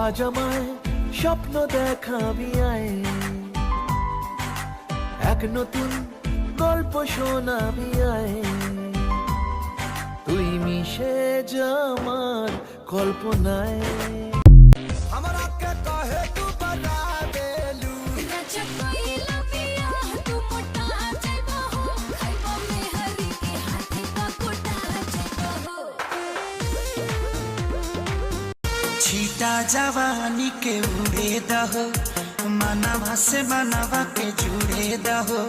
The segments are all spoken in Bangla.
আজ আমায় স্বপ্ন দেখাবি আয়, এক নতুন গল্প শোনাবি আয়, তুই মিশে যা আমার কল্পনায়। छीटा जवानी के उड़े दहो, मनवा से मनवा के जुड़े दहो।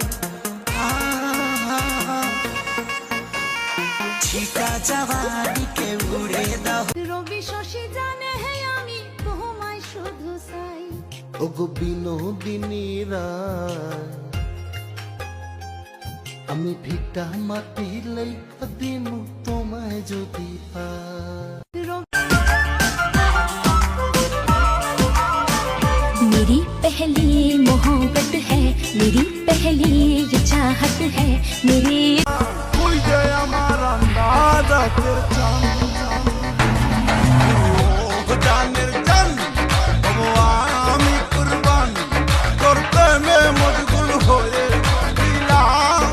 छीटा जवानी के उड़े दहो। रवि शशि जाने है आमी তোমায় শুধু চাই, ওগো বিনোদিনী রায়, আমি ভিটা মাটি লেখা দিমু তোমায় যদি পাই। मेरी पहली मोहब्बत है, मेरी पहली चाहत है, मेरी मुझे हमारा अंदाजा तेरा जानिर जान আমি কুরবান করতে মে মশগুল হয়ে দিলাম।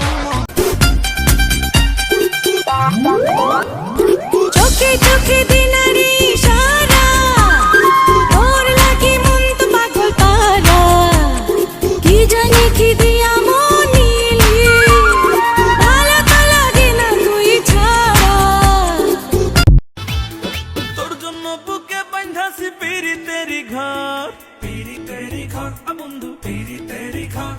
চোখে চোখে দিনারি ইশারা, তোর লাগি মন তো পাগল পারা, কি জানি কি দিয়া মন নিলি, ভালো তো লাগে না তুই ছাড়া। তোর জন্য বুকে বাঁধাছি পিরি তেরি ঘর, বন্ধু পিরি তেরি ঘর।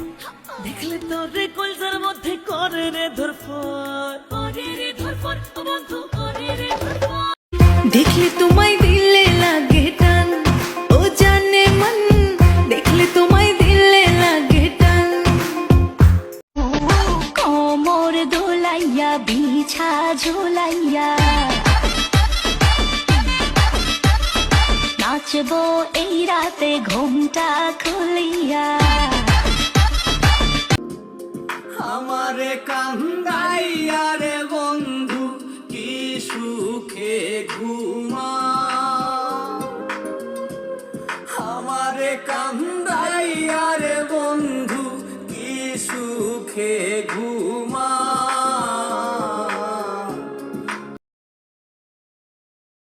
দেখলে তোর রে কলজার মধ্যে করে রে ধরফর, বন্ধু করে রে ধরফর। দেখলে তোমায় দিলে লাগে টান, ও জানে মন, দেখলে তোমায় দিলে লাগে টান। কোমর দোলাইয়া বিছা ঝোলাইয়া নাচবো এই রাতে ঘুমটা খুলিয়া। আমারে কান্দাইয়া রে বন্ধু কি সুখে ঘুমা, আমারে কান্দাইয়া রে বন্ধু কি সুখে ঘুমা।